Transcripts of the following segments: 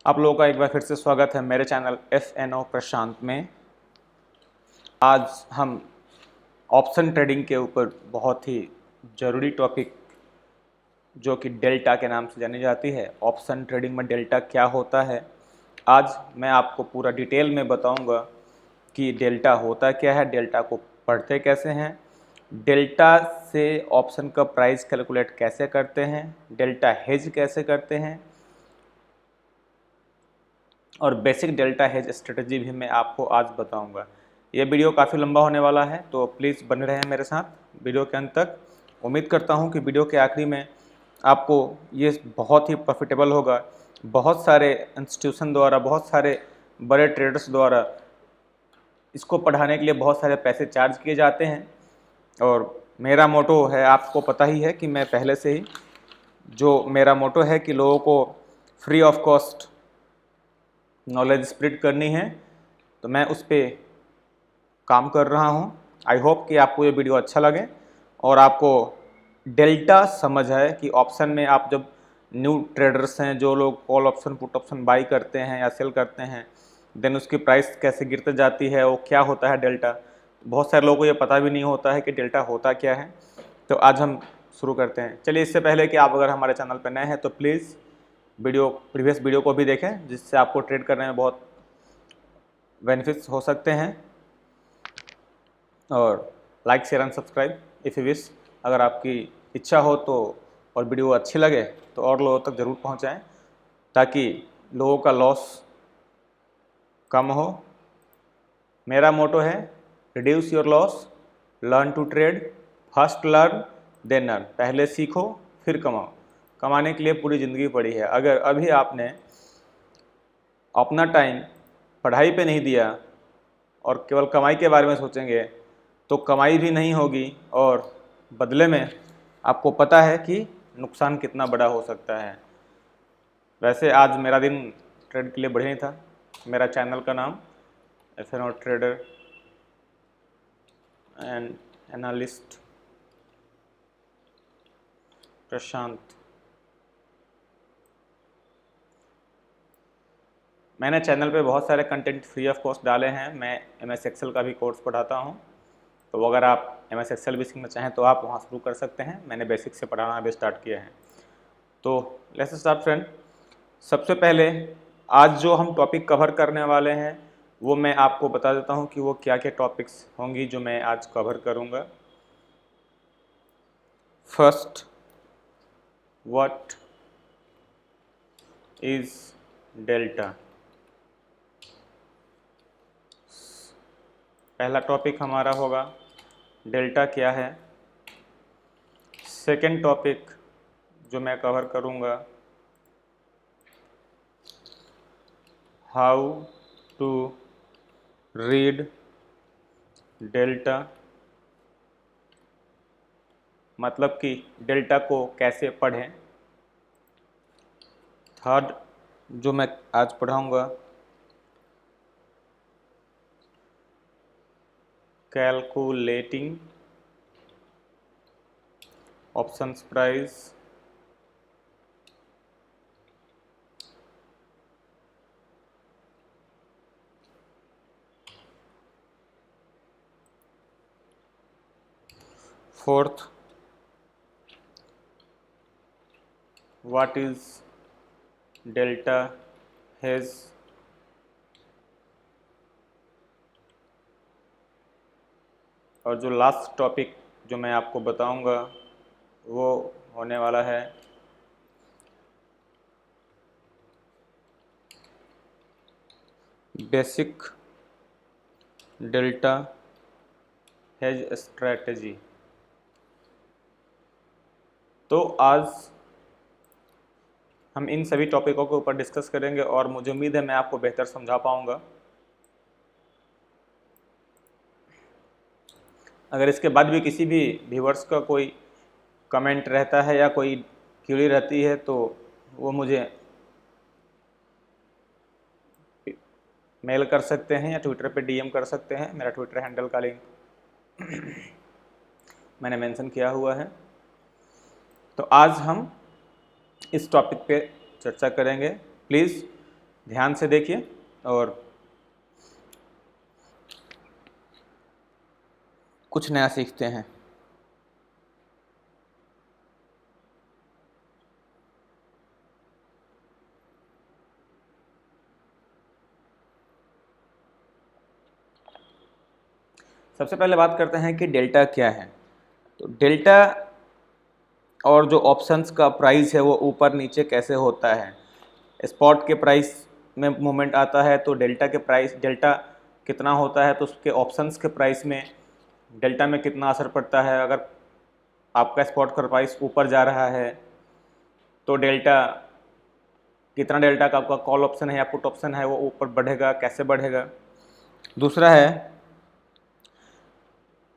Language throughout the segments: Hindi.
आप लोगों का एक बार फिर से स्वागत है मेरे चैनल FNO प्रशांत में। आज हम ऑप्शन ट्रेडिंग के ऊपर बहुत ही ज़रूरी टॉपिक जो कि डेल्टा के नाम से जानी जाती है, ऑप्शन ट्रेडिंग में डेल्टा क्या होता है, आज मैं आपको पूरा डिटेल में बताऊंगा कि डेल्टा होता क्या है, डेल्टा को पढ़ते कैसे हैं, डेल्टा से ऑप्शन का प्राइस कैलकुलेट कैसे करते हैं, डेल्टा हेज कैसे करते हैं और बेसिक डेल्टा हेज स्ट्रेटजी भी मैं आपको आज बताऊंगा। ये वीडियो काफ़ी लंबा होने वाला है, तो प्लीज़ बने रहें मेरे साथ वीडियो के अंत तक। उम्मीद करता हूं कि वीडियो के आखिरी में आपको ये बहुत ही प्रॉफिटेबल होगा। बहुत सारे इंस्टीट्यूशन द्वारा, बहुत सारे बड़े ट्रेडर्स द्वारा इसको पढ़ाने के लिए बहुत सारे पैसे चार्ज किए जाते हैं और मेरा मोटो है, आपको पता ही है कि मैं पहले से ही जो मेरा मोटो है कि लोगों को free of cost knowledge spread करनी है, तो मैं उस पर काम कर रहा हूं। आई होप कि आपको ये वीडियो अच्छा लगे और आपको डेल्टा समझ है कि ऑप्शन में आप जब न्यू ट्रेडर्स हैं, जो लोग call option put option by करते हैं या सेल करते हैं, देन उसकी प्राइस कैसे गिरते जाती है, वो क्या होता है डेल्टा। बहुत सारे लोगों को ये पता भी नहीं होता है कि डेल्टा होता क्या है। तो आज हम शुरू करते हैं। चलिए, इससे पहले कि आप अगर हमारे चैनल पर नए हैं तो प्लीज़ प्रीवियस वीडियो को भी देखें, जिससे आपको ट्रेड करने में बहुत बेनिफिट्स हो सकते हैं। और like share and subscribe if you wish, अगर आपकी इच्छा हो तो, और वीडियो अच्छी लगे तो और लोगों तक ज़रूर पहुंचाएं ताकि लोगों का लॉस कम हो। मेरा मोटो है reduce your loss, learn to trade, first learn then earn. पहले सीखो फिर कमाओ। कमाने के लिए पूरी ज़िंदगी पड़ी है। अगर अभी आपने अपना टाइम पढ़ाई पे नहीं दिया और केवल कमाई के बारे में सोचेंगे तो कमाई भी नहीं होगी और बदले में आपको पता है कि नुकसान कितना बड़ा हो सकता है। वैसे आज मेरा दिन ट्रेड के लिए बढ़िया ही था। मेरा चैनल का नाम FNO ट्रेडर एंड एनालिस्ट प्रशांत। मैंने चैनल पे बहुत सारे कंटेंट फ्री ऑफ कॉस्ट डाले हैं। मैं MS एक्सेल का भी कोर्स पढ़ाता हूँ, तो अगर आप MS एक्सेल भी सीखना चाहें तो आप वहाँ शुरू कर सकते हैं। मैंने बेसिक से पढ़ाना अभी स्टार्ट किया है। तो लेट्स स्टार्ट फ्रेंड। सबसे पहले आज जो हम टॉपिक कवर करने वाले हैं वो मैं आपको बता देता हूँ कि वो क्या क्या टॉपिक्स होंगी जो मैं आज कवर करूँगा। First, what is delta. पहला टॉपिक हमारा होगा डेल्टा क्या है। सेकंड टॉपिक जो मैं कवर करूँगा, हाउ टू रीड डेल्टा, मतलब कि डेल्टा को कैसे पढ़ें। थर्ड जो मैं आज पढ़ाऊँगा, calculating options price. Fourth, what is delta hedge. और जो लास्ट टॉपिक जो मैं आपको बताऊंगा वो होने वाला है बेसिक डेल्टा हेज स्ट्रैटेजी। तो आज हम इन सभी टॉपिकों के ऊपर डिस्कस करेंगे और मुझे उम्मीद है मैं आपको बेहतर समझा पाऊंगा। अगर इसके बाद भी किसी भी व्यूअर्स का कोई कमेंट रहता है या कोई क्यूरी रहती है तो वो मुझे मेल कर सकते हैं या ट्विटर पे DM कर सकते हैं। मेरा ट्विटर हैंडल का लिंक मैंने मेंशन किया हुआ है। तो आज हम इस टॉपिक पे चर्चा करेंगे। प्लीज़ ध्यान से देखिए और कुछ नया सीखते हैं। सबसे पहले बात करते हैं कि डेल्टा क्या है। तो डेल्टा और जो ऑप्शंस का प्राइस है वो ऊपर नीचे कैसे होता है। स्पॉट के प्राइस में मूवमेंट आता है तो डेल्टा कितना होता है, तो उसके ऑप्शंस के प्राइस में डेल्टा में कितना असर पड़ता है। अगर आपका स्पॉट का प्राइस ऊपर जा रहा है तो कितना डेल्टा का आपका कॉल ऑप्शन है या पुट ऑप्शन है वो ऊपर बढ़ेगा, कैसे बढ़ेगा। दूसरा है,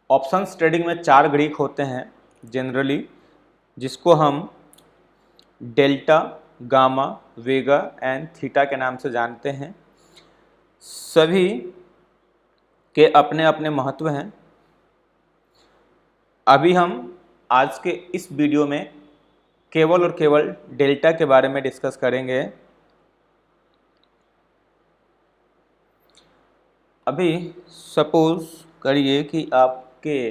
ऑप्शंस ट्रेडिंग में 4 ग्रीक होते हैं जनरली, जिसको हम delta, gamma, Vega and theta के नाम से जानते हैं। सभी के अपने अपने महत्व हैं। अभी हम आज के इस वीडियो में केवल और केवल डेल्टा के बारे में डिस्कस करेंगे। अभी सपोज करिए कि आपके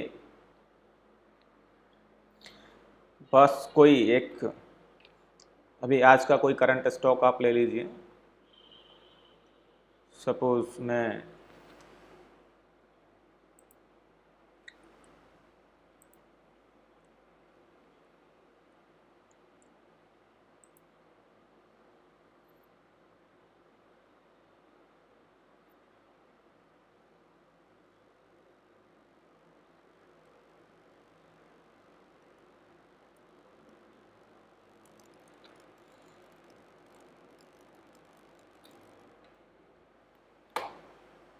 पास कोई एक, अभी आज का कोई करंट स्टॉक आप ले लीजिए। सपोज मैं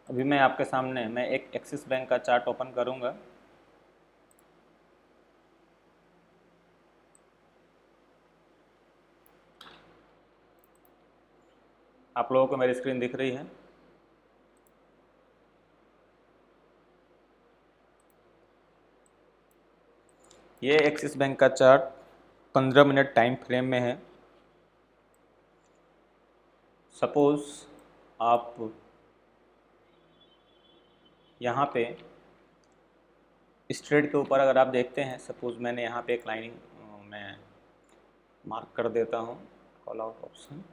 अभी मैं आपके सामने मैं एक एक्सिस बैंक का चार्ट ओपन करूंगा। आप लोगों को मेरी स्क्रीन दिख रही है। ये एक्सिस बैंक का चार्ट 15 मिनट टाइम फ्रेम में है। सपोज आप यहाँ पे इस ट्रेड के ऊपर अगर आप देखते हैं, सपोज मैंने यहाँ पे एक लाइन मैं मार्क कर देता हूँ, कॉल आउट ऑप्शन।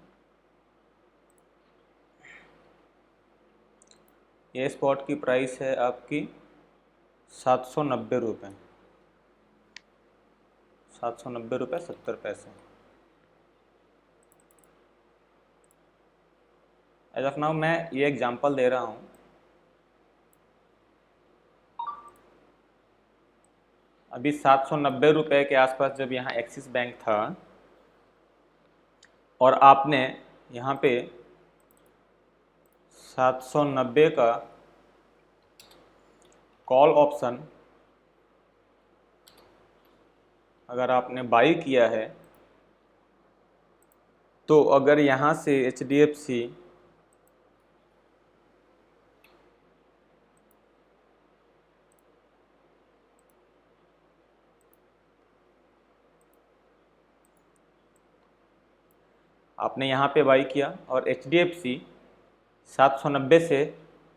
ये स्पॉट की प्राइस है आपकी 790 रुपये, 790 रुपये 70 पैसे। एज ऑफ नाउ मैं ये एग्जांपल दे रहा हूँ। अभी 790 रुपये के आसपास जब यहाँ एक्सिस बैंक था और आपने यहाँ पे 790 का कॉल ऑप्शन अगर आपने बाई किया है, तो अगर यहाँ से HDFC आपने यहाँ पे बाई किया और HDFC 790 से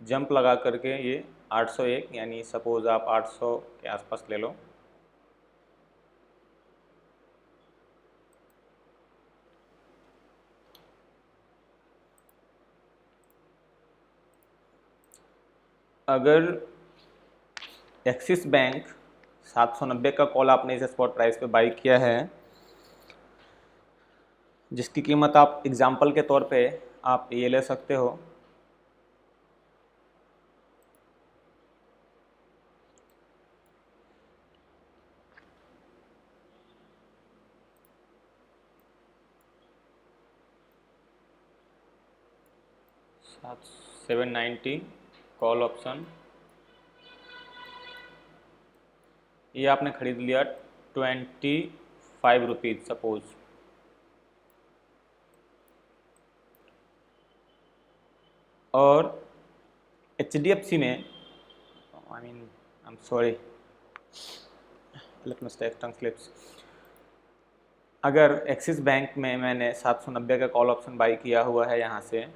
जंप लगा करके ये 801, यानी सपोज आप 800 के आसपास ले लो। अगर एक्सिस बैंक 790 का कॉल आपने इस स्पॉट प्राइस पे बाई किया है, जिसकी कीमत आप एग्जांपल के तौर पे आप ये ले सकते हो, सात 790 कॉल ऑप्शन, ये आपने खरीद लिया 25 रुपीज़ सपोज। और HDFC में, I am sorry, let me take tongue slips. अगर एक्सिस बैंक में मैंने 790 का कॉल ऑप्शन बाई किया हुआ है यहाँ से,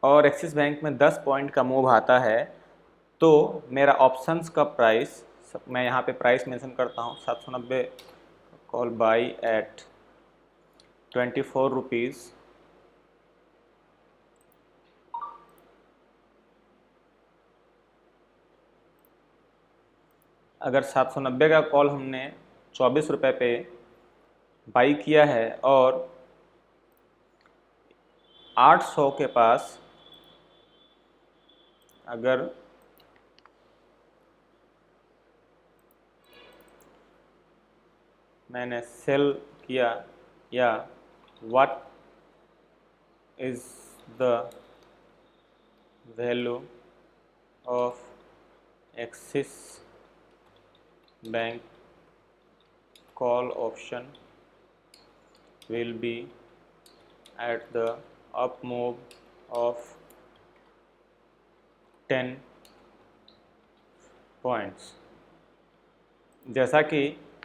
और एक्सिस बैंक में 10 पॉइंट का मूव आता है, तो मेरा ऑप्शंस का प्राइस, मैं यहाँ पे प्राइस मेंशन करता हूँ, 790 कॉल बाई एट 24 रुपीज़, अगर 790 का कॉल हमने 24 रुपये पे बाई किया है और 800 के पास अगर मैंने सेल किया, या what is the value of axis bank call option will be at the up move of 10 points। जैसा कि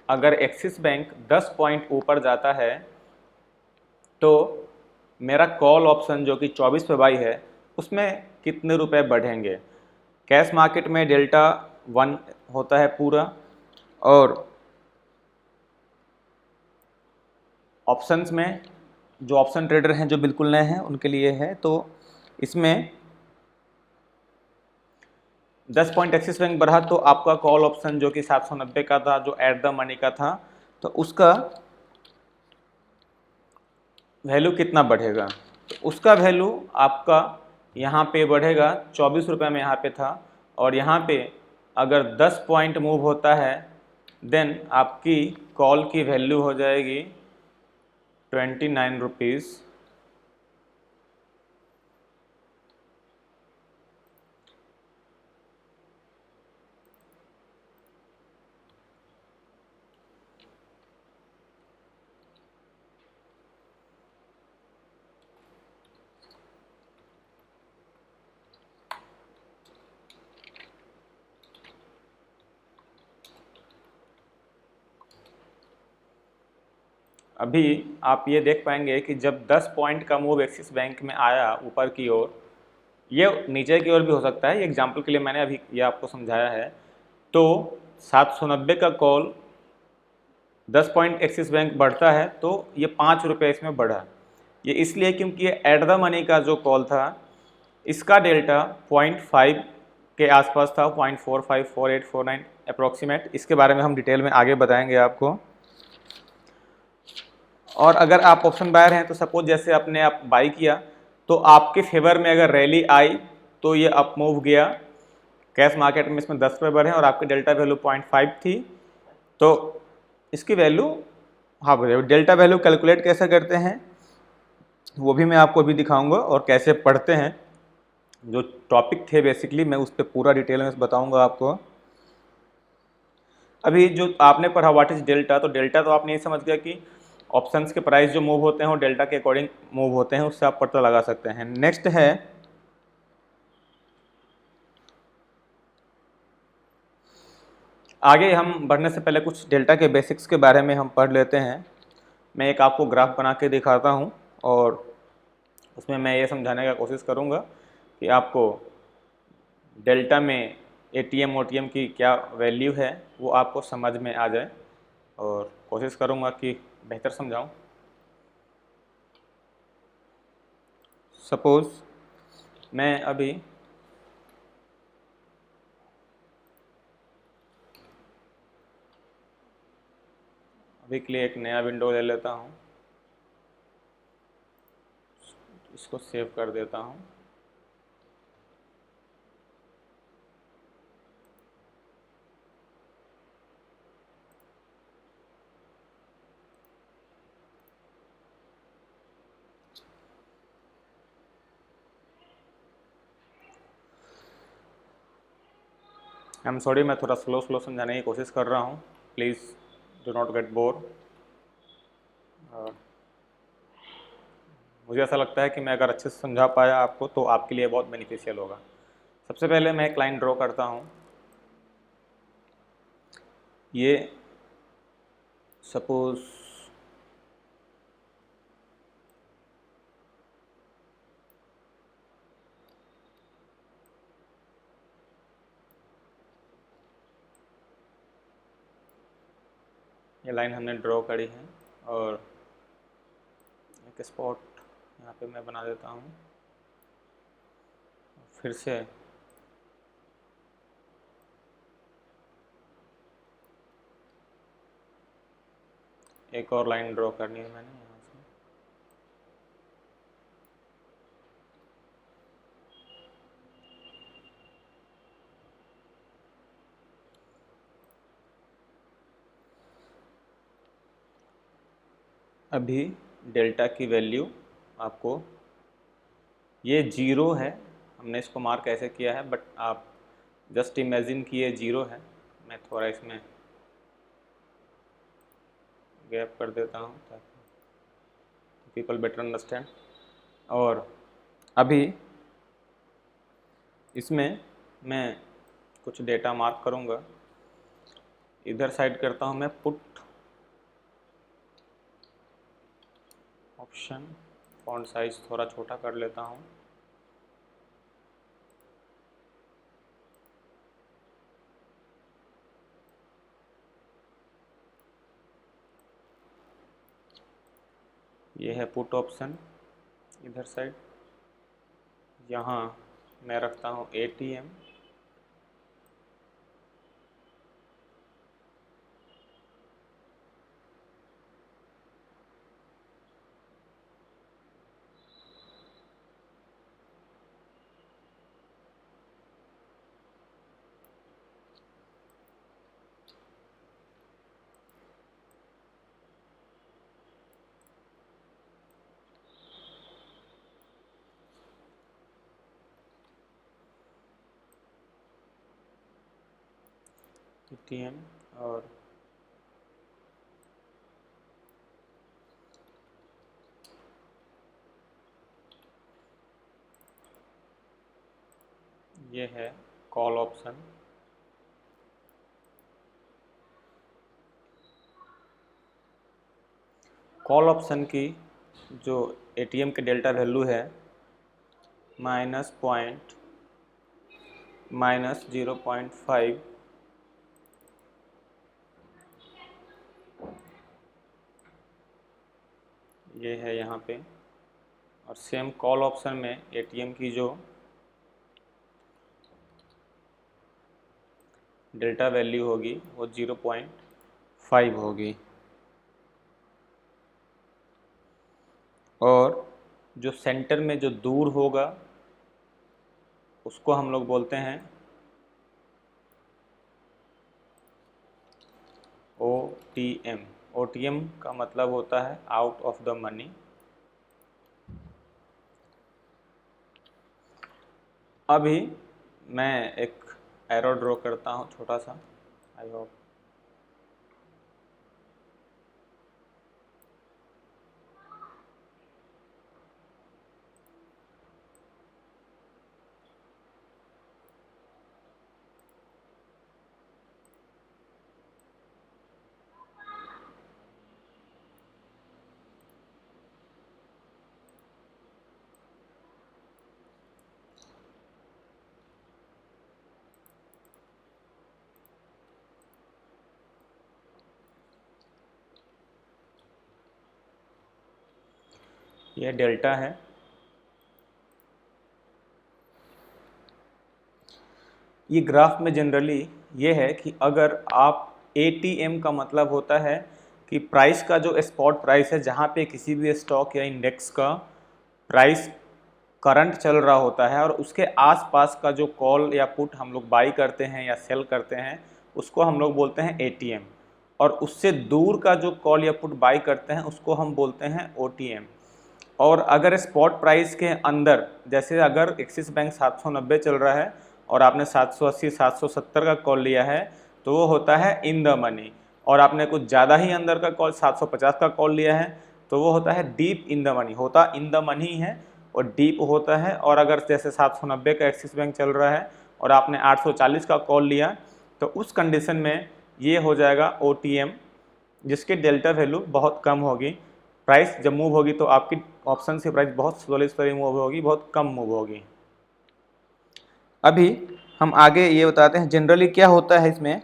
अगर एक्सिस बैंक 10 पॉइंट ऊपर जाता है तो मेरा कॉल ऑप्शन जो कि 24 पे बाई है उसमें कितने रुपए बढ़ेंगे। कैश मार्केट में डेल्टा 1 होता है पूरा, और ऑप्शंस में जो ऑप्शन ट्रेडर हैं जो बिल्कुल नए हैं उनके लिए है। तो इसमें 10 पॉइंट एक्सिस बैंक बढ़ा तो आपका कॉल ऑप्शन जो कि 790 का था, जो एट द मनी का था, तो उसका वैल्यू कितना बढ़ेगा। तो उसका वैल्यू आपका यहाँ पे बढ़ेगा 24 रुपये में यहाँ पे था, और यहाँ पे अगर 10 पॉइंट मूव होता है देन आपकी कॉल की वैल्यू हो जाएगी 29 रुपीज़। अभी आप ये देख पाएंगे कि जब 10 पॉइंट का मूव एक्सिस बैंक में आया ऊपर की ओर, ये नीचे की ओर भी हो सकता है, ये एग्जाम्पल के लिए मैंने अभी ये आपको समझाया है। तो 790 का कॉल 10 पॉइंट एक्सिस बैंक बढ़ता है तो ये 5 रुपये इसमें बढ़ा। ये इसलिए क्योंकि ये एट द मनी का जो कॉल था इसका डेल्टा 0.5 के आसपास था, 0.45, 48, 49 अप्रोक्सीमेट। इसके बारे में हम डिटेल में आगे बताएंगे आपको। और अगर आप ऑप्शन बायर हैं तो सपोज जैसे आपने आप बाई किया तो आपके फेवर में अगर रैली आई तो ये अप मूव गया, कैश मार्केट में इसमें 10 रुपये बढ़े और आपकी डेल्टा वैल्यू 0.5 थी, तो इसकी वैल्यू, हाँ डेल्टा वैल्यू कैलकुलेट कैसे करते हैं वो भी मैं आपको अभी दिखाऊंगा, और कैसे पढ़ते हैं। जो टॉपिक थे बेसिकली मैं उस पर पूरा डिटेल में बताऊंगा आपको। अभी जो आपने पढ़ा व्हाट इज डेल्टा, तो डेल्टा तो आपने ये समझ गया कि ऑप्शंस के प्राइस जो मूव होते हैं वो डेल्टा के अकॉर्डिंग मूव होते हैं, उससे आप पता लगा सकते हैं। नेक्स्ट है आगे हम बढ़ने से पहले कुछ डेल्टा के बेसिक्स के बारे में हम पढ़ लेते हैं। मैं एक आपको ग्राफ बना के दिखाता हूँ और उसमें मैं ये समझाने का कोशिश करूँगा कि आपको डेल्टा में एटीएम ओटीएम की क्या वैल्यू है वो आपको समझ में आ जाए, और कोशिश करूँगा कि बेहतर समझाऊँ। सपोज़ मैं अभी के लिए एक नया विंडो ले लेता हूँ, इसको सेव कर देता हूँ। आई एम सॉरी, मैं थोड़ा स्लो समझाने की कोशिश कर रहा हूँ, please do not gate bore. मुझे ऐसा लगता है कि मैं अगर अच्छे से समझा पाया आपको तो आपके लिए बहुत बेनिफिशियल होगा। सबसे पहले मैं एक लाइन ड्रॉ करता हूँ। ये सपोज ये लाइन हमने ड्रॉ करी है और एक स्पॉट यहाँ पे मैं बना देता हूँ। फिर से एक और लाइन ड्रॉ करनी है मैंने यहाँ से। अभी डेल्टा की वैल्यू आपको, ये जीरो है, हमने इसको मार्क ऐसे किया है, बट आप जस्ट इमेजिन कि ये जीरो है। मैं थोड़ा इसमें गैप कर देता हूँ ताकि पीपल बेटर अंडरस्टैंड। और अभी इसमें मैं कुछ डेटा मार्क करूँगा। इधर साइड करता हूँ मैं पुट ऑप्शन, फॉन्ट साइज थोड़ा छोटा कर लेता हूँ। ये है पुट ऑप्शन इधर साइड। यहाँ मैं रखता हूँ ATM, और ये है कॉल ऑप्शन। कॉल ऑप्शन की जो ATM के डेल्टा वैल्यू है -0.5, ये है यहाँ पे। और सेम कॉल ऑप्शन में ATM की जो डेल्टा वैल्यू होगी वो 0.5 होगी। और जो सेंटर में जो दूर होगा उसको हम लोग बोलते हैं OTM। OTM का मतलब होता है आउट ऑफ द मनी। अभी मैं एक एरो ड्रॉ करता हूँ छोटा सा। आई होप यह डेल्टा है। ये ग्राफ में जनरली ये है कि अगर आप ATM का मतलब होता है कि प्राइस का जो स्पॉट प्राइस है, जहाँ पे किसी भी स्टॉक या इंडेक्स का प्राइस करंट चल रहा होता है और उसके आसपास का जो कॉल या पुट हम लोग बाई करते हैं या सेल करते हैं उसको हम लोग बोलते हैं ATM। और उससे दूर का जो कॉल या पुट बाई करते हैं उसको हम बोलते हैं OTM। और अगर स्पॉट प्राइस के अंदर, जैसे अगर एक्सिस बैंक 790 चल रहा है और आपने 780 770 का कॉल लिया है तो वो होता है इन द मनी। और आपने कुछ ज़्यादा ही अंदर का कॉल 750 का कॉल लिया है तो वो होता है डीप इन द मनी। होता इन द मनी है और डीप होता है। और अगर जैसे 790 का एक्सिस बैंक चल रहा है और आपने 840 का कॉल लिया तो उस कंडीशन में ये हो जाएगा OTM, जिसकी डेल्टा वैल्यू बहुत कम होगी। प्राइस जब मूव होगी तो आपकी ऑप्शन से प्राइस बहुत स्लोली मूव होगी, बहुत कम मूव होगी। अभी हम आगे ये बताते हैं जनरली क्या होता है इसमें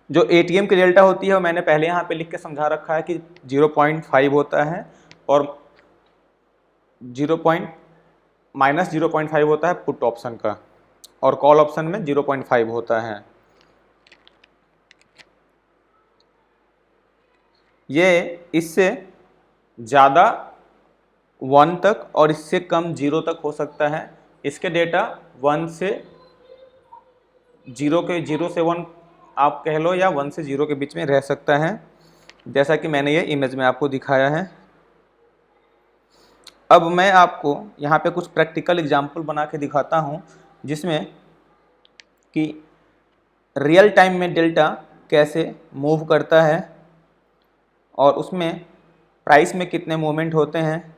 जो एटीएम की डेल्टा होती है वो मैंने पहले यहाँ पे लिख के समझा रखा है कि 0.5 होता है और 0.-0.5 होता है पुट ऑप्शन का, और कॉल ऑप्शन में 0.5 होता है। ये इससे ज़्यादा 1 तक और इससे कम 0 तक हो सकता है। इसके डेटा 1 से 1 आप कह लो, या 1 से 0 के बीच में रह सकता है, जैसा कि मैंने ये इमेज में आपको दिखाया है। अब मैं आपको यहाँ पे कुछ प्रैक्टिकल एग्जाम्पल बना के दिखाता हूँ जिसमें कि रियल टाइम में डेल्टा कैसे मूव करता है और उसमें प्राइस में कितने मूवमेंट होते हैं,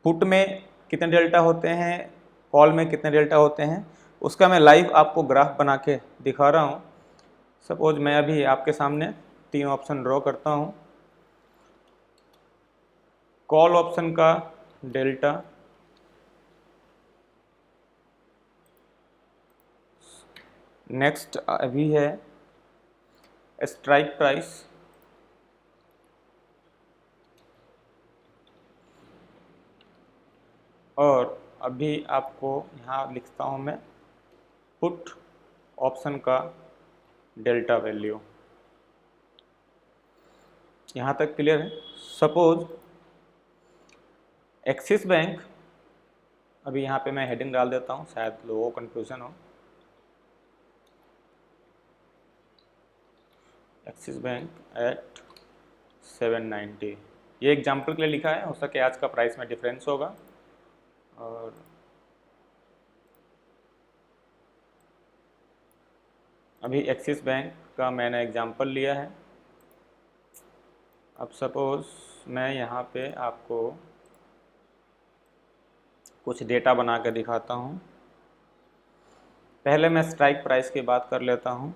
पुट में कितने डेल्टा होते हैं, कॉल में कितने डेल्टा होते हैं, उसका मैं लाइव आपको ग्राफ बना के दिखा रहा हूँ। सपोज मैं अभी आपके सामने 3 ऑप्शन ड्रॉ करता हूँ। कॉल ऑप्शन का डेल्टा, नेक्स्ट अभी है स्ट्राइक प्राइस, और अभी आपको यहाँ लिखता हूँ मैं पुट ऑप्शन का डेल्टा वैल्यू। यहाँ तक क्लियर है। सपोज एक्सिस बैंक, अभी यहाँ पे मैं हेडिंग डाल देता हूँ, शायद लोगों को कन्फ्यूजन हो। एक्सिस बैंक एट 790, ये एग्जाम्पल के लिए लिखा है, हो सके आज का प्राइस में डिफरेंस होगा। और अभी एक्सिस बैंक का मैंने एग्जाम्पल लिया है। अब सपोज मैं यहाँ पे आपको कुछ डेटा बना के दिखाता हूँ। पहले मैं स्ट्राइक प्राइस की बात कर लेता हूँ।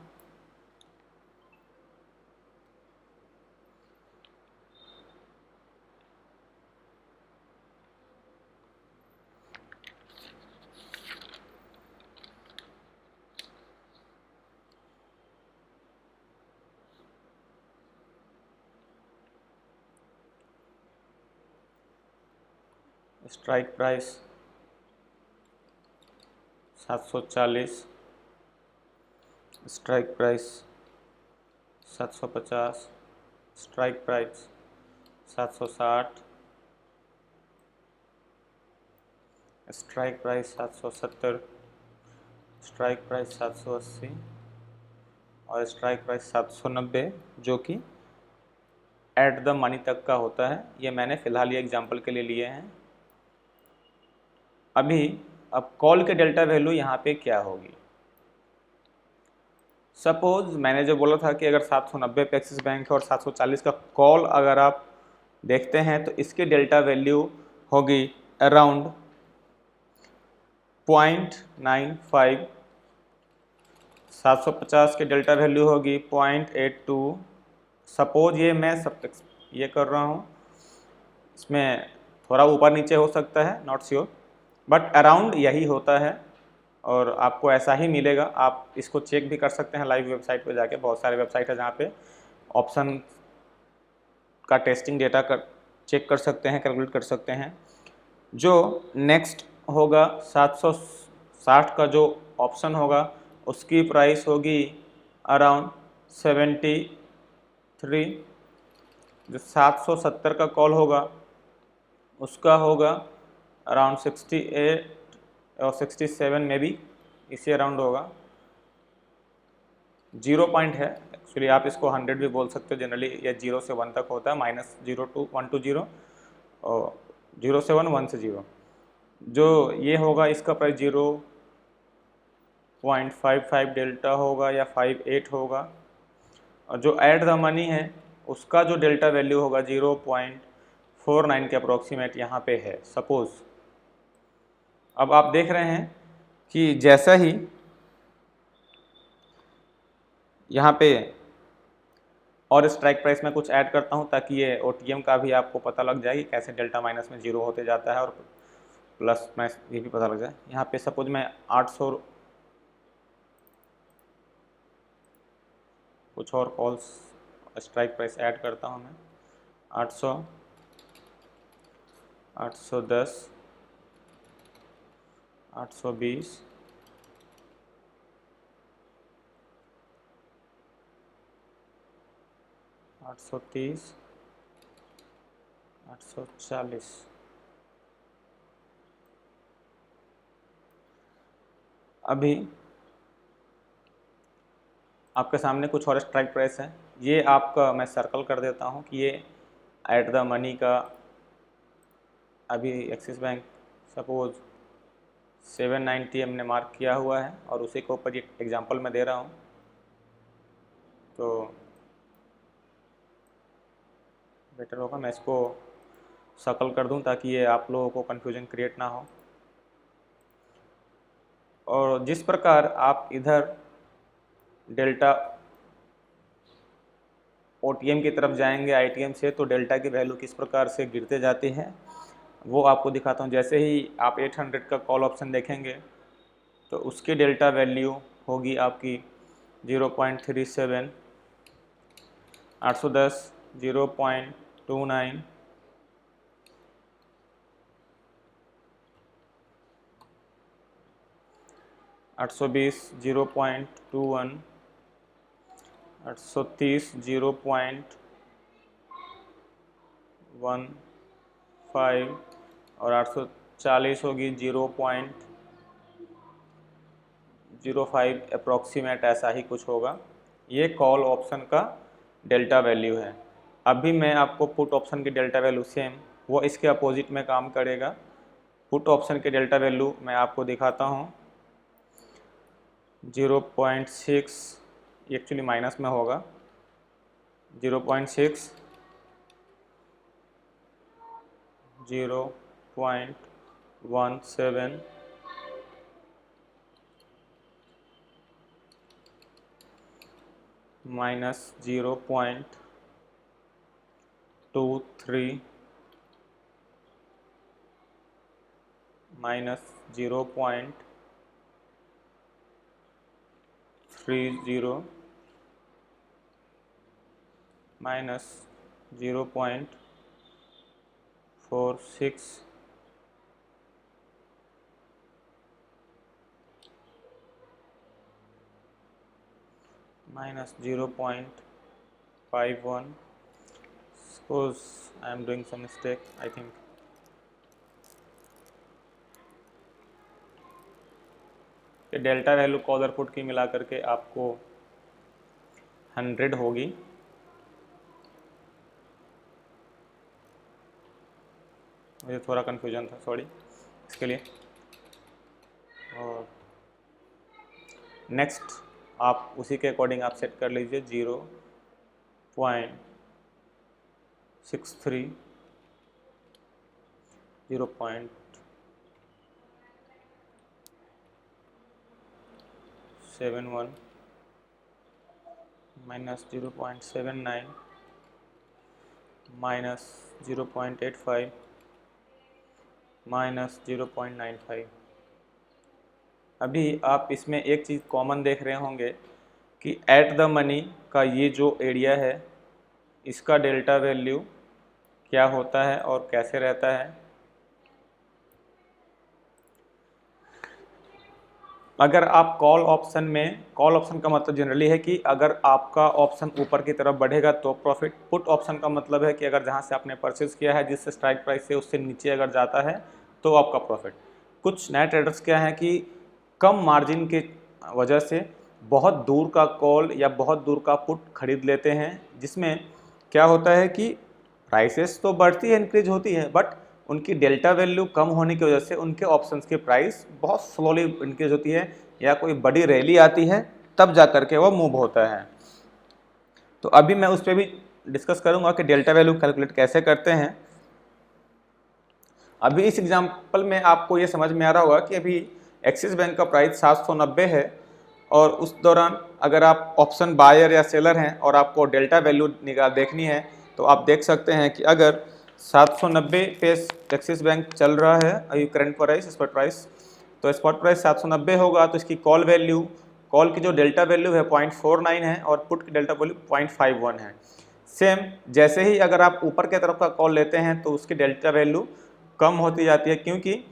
Strike price 740, strike price 750, strike price 760, strike price 770, strike price 780 और स्ट्राइक प्राइस 790, जो कि एट द मनी तक का होता है। ये मैंने फ़िलहाल ये एग्जांपल के लिए लिए हैं। अब कॉल के डेल्टा वैल्यू यहाँ पे क्या होगी। सपोज मैंने जो बोला था कि अगर 790 पे एक्सिस बैंक है और 740 का कॉल अगर आप देखते हैं तो इसकी डेल्टा वैल्यू होगी अराउंड 0.95, 750 की डेल्टा वैल्यू होगी 0.82। सपोज ये मैं सब ये कर रहा हूँ, इसमें थोड़ा ऊपर नीचे हो सकता है, नॉट श्योर, बट अराउंड यही होता है और आपको ऐसा ही मिलेगा। आप इसको चेक भी कर सकते हैं लाइव वेबसाइट पे जाके, बहुत सारे वेबसाइट है जहाँ पे ऑप्शन का टेस्टिंग डेटा चेक कर सकते हैं, कैलकुलेट कर सकते हैं। जो नेक्स्ट होगा 760 का जो ऑप्शन होगा उसकी प्राइस होगी अराउंड 73। जो 770 का कॉल होगा उसका होगा अराउंड 68 और 67 में भी इसी अराउंड होगा। 0 पॉइंट है एक्चुअली, आप इसको 100 भी बोल सकते हो। जनरली ये 0 से 1 तक होता है, -0 to 1 to 0 और 0 से 1, 1 से 0। जो ये होगा इसका प्राइस 0.55 डेल्टा होगा या 58 होगा, और जो एट द मनी है उसका जो डेल्टा वैल्यू होगा 0.49 के अप्रोक्सीमेट यहाँ पे है सपोज। अब आप देख रहे हैं कि जैसा ही यहाँ पे और स्ट्राइक प्राइस में कुछ ऐड करता हूँ ताकि ये OTM का भी आपको पता लग जाए कि कैसे डेल्टा माइनस में 0 होते जाता है और प्लस में ये भी पता लग जाए। यहाँ पे सपोज मैं 800 कुछ और कॉल्स स्ट्राइक प्राइस ऐड करता हूँ मैं। 800, 810, 820, 830, 840। अभी आपके सामने कुछ और स्ट्राइक प्राइस है, ये आपका मैं सर्कल कर देता हूँ कि ये एट द मनी का अभी एक्सिस बैंक सपोज 790 हमने मार्क किया हुआ है और उसी के ऊपर एक एग्जांपल मैं दे रहा हूँ। तो बेटर होगा मैं इसको सर्कल कर दूं ताकि ये आप लोगों को कन्फ्यूजन क्रिएट ना हो। और जिस प्रकार आप इधर डेल्टा OTM की तरफ जाएंगे ITM से, तो डेल्टा की वैल्यू किस प्रकार से गिरते जाती है वो आपको दिखाता हूँ। जैसे ही आप 800 का कॉल ऑप्शन देखेंगे तो उसकी डेल्टा वैल्यू होगी आपकी 0.37, 810 0.29, 820 0.21, 830 0.15 और 840 होगी 0.05 अप्रॉक्सीमेट, ऐसा ही कुछ होगा। ये कॉल ऑप्शन का डेल्टा वैल्यू है। अभी मैं आपको पुट ऑप्शन की डेल्टा वैल्यू सेम वो इसके अपोजिट में काम करेगा। पुट ऑप्शन के डेल्टा वैल्यू मैं आपको दिखाता हूँ 0.6, एक्चुअली माइनस में होगा 0.6, 0.17, minus 0.23, minus 0.30, minus 0.46, minus 0.51. Suppose I am doing some mistake, I think. ये डेल्टा वैल्यू कॉलर पुट की मिला करके आपको 100 होगी। मुझे थोड़ा कन्फ्यूजन था, सॉरी इसके लिए। और नेक्स्ट आप उसी के अकॉर्डिंग आप सेट कर लीजिए 0.63, 0.71, माइनस 0.79, माइनस 0.85, माइनस 0.95। अभी आप इसमें एक चीज़ कॉमन देख रहे होंगे कि एट द मनी का ये जो एरिया है इसका डेल्टा वैल्यू क्या होता है और कैसे रहता है। अगर आप कॉल ऑप्शन में, कॉल ऑप्शन का मतलब जनरली है कि अगर आपका ऑप्शन ऊपर की तरफ बढ़ेगा तो प्रॉफिट। पुट ऑप्शन का मतलब है कि अगर जहां से आपने परचेज किया है जिस स्ट्राइक प्राइस से उससे नीचे अगर जाता है तो आपका प्रॉफिट। कुछ नए ट्रेडर्स क्या है कि कम मार्जिन के वजह से बहुत दूर का कॉल या बहुत दूर का पुट खरीद लेते हैं, जिसमें क्या होता है कि प्राइसेस तो बढ़ती है, इंक्रीज होती है, बट उनकी डेल्टा वैल्यू कम होने की वजह से उनके ऑप्शंस की प्राइस बहुत स्लोली इंक्रीज होती है, या कोई बड़ी रैली आती है तब जा करके वो मूव होता है। तो अभी मैं उस पर भी डिस्कस करूंगा कि डेल्टा वैल्यू कैलकुलेट कैसे करते हैं। अभी इस एग्जांपल में आपको ये समझ में आ रहा होगा कि अभी एक्सिस बैंक का प्राइस 790 है और उस दौरान अगर आप ऑप्शन बायर या सेलर हैं और आपको डेल्टा वैल्यू देखनी है तो आप देख सकते हैं कि अगर 790 पे एक्सिस बैंक चल रहा है अभी करंट प्राइस, स्पॉट प्राइस, तो स्पॉट प्राइस 790 होगा तो इसकी कॉल वैल्यू कॉल की जो डेल्टा वैल्यू है 0.49 है और पुट की डेल्टा वैल्यू 0.51 है। सेम जैसे ही अगर आप ऊपर के तरफ का कॉल लेते हैं तो उसकी डेल्टा वैल्यू कम होती जाती है, क्योंकि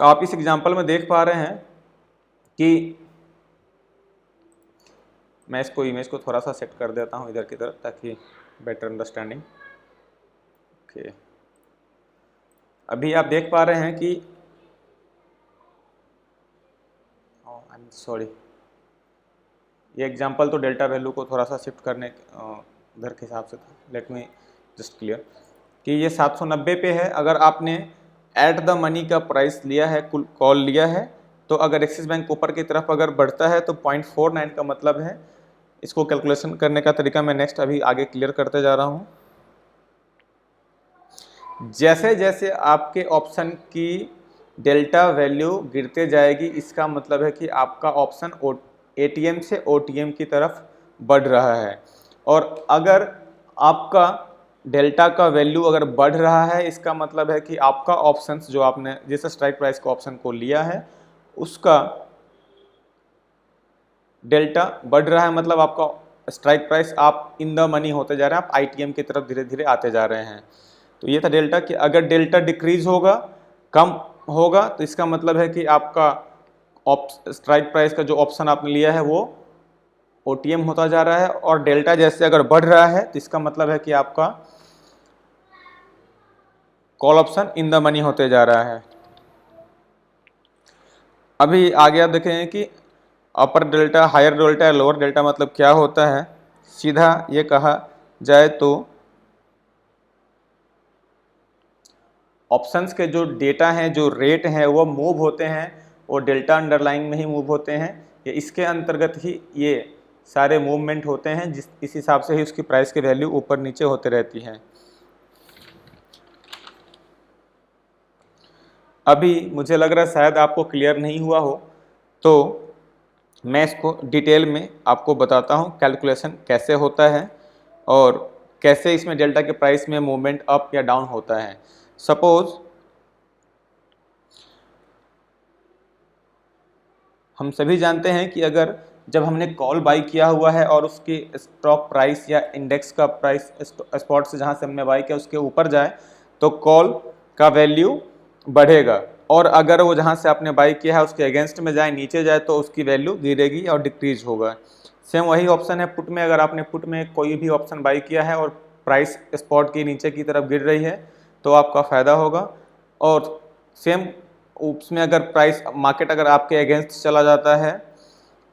आप इस एग्जांपल में देख पा रहे हैं कि मैं इसको इमेज को थोड़ा सा सेट कर देता हूं इधर की तरफ ताकि बेटर अंडरस्टैंडिंग। ओके, अभी आप देख पा रहे हैं कि आई एम सॉरी, ये एग्जांपल तो डेल्टा वैल्यू को थोड़ा सा शिफ्ट करने इधर के हिसाब से था। लेट मी जस्ट क्लियर कि ये 790 पे है। अगर आपने एट द मनी का प्राइस लिया है, कुल कॉल लिया है, तो अगर एक्सिस बैंक ऊपर की तरफ अगर बढ़ता है तो 0.49 का मतलब है। इसको कैलकुलेशन करने का तरीका मैं नेक्स्ट अभी आगे क्लियर करते जा रहा हूँ। जैसे जैसे आपके ऑप्शन की डेल्टा वैल्यू गिरते जाएगी, इसका मतलब है कि आपका ऑप्शन एटीएम से ओटीएम की तरफ बढ़ रहा है। और अगर आपका डेल्टा का वैल्यू अगर बढ़ रहा है, इसका मतलब है कि आपका ऑप्शन जो आपने जिस स्ट्राइक प्राइस के ऑप्शन को लिया है उसका डेल्टा बढ़ रहा है, मतलब आपका स्ट्राइक प्राइस आप इन द मनी होते जा रहे हैं, आप आईटीएम की तरफ धीरे धीरे आते जा रहे हैं। तो ये था डेल्टा कि अगर डेल्टा डिक्रीज होगा, कम होगा, तो इसका मतलब है कि आपका स्ट्राइक प्राइस का जो ऑप्शन आपने लिया है वो ओटीएम होता जा रहा है। और डेल्टा जैसे अगर बढ़ रहा है तो इसका मतलब है कि आपका call option in the money होते जा रहा है। अभी आगे आप देखेंगे कि upper delta, higher delta, lower delta मतलब क्या होता है। सीधा ये कहा जाए तो ऑप्शंस के जो डेटा हैं, जो रेट हैं, वो मूव होते हैं, वो डेल्टा अंडरलाइंग में ही मूव होते हैं। ये इसके अंतर्गत ही ये सारे मूवमेंट होते हैं, इस हिसाब से ही उसकी प्राइस की वैल्यू ऊपर नीचे होते रहती है। अभी मुझे लग रहा है शायद आपको क्लियर नहीं हुआ हो, तो मैं इसको डिटेल में आपको बताता हूँ कैलकुलेशन कैसे होता है और कैसे इसमें डेल्टा के प्राइस में मूवमेंट अप या डाउन होता है। सपोज हम सभी जानते हैं कि अगर जब हमने कॉल बाई किया हुआ है और उसकी स्टॉक प्राइस या इंडेक्स का प्राइस स्पॉट से जहाँ से हमने बाई किया उसके ऊपर जाए तो कॉल का वैल्यू बढ़ेगा, और अगर वो जहाँ से आपने बाई किया है उसके अगेंस्ट में जाए, नीचे जाए, तो उसकी वैल्यू गिरेगी और डिक्रीज होगा। सेम वही ऑप्शन है पुट में। अगर आपने पुट में कोई भी ऑप्शन बाई किया है और प्राइस स्पॉट की नीचे की तरफ गिर रही है तो आपका फ़ायदा होगा, और सेम उसमें अगर प्राइस मार्केट अगर आपके अगेंस्ट चला जाता है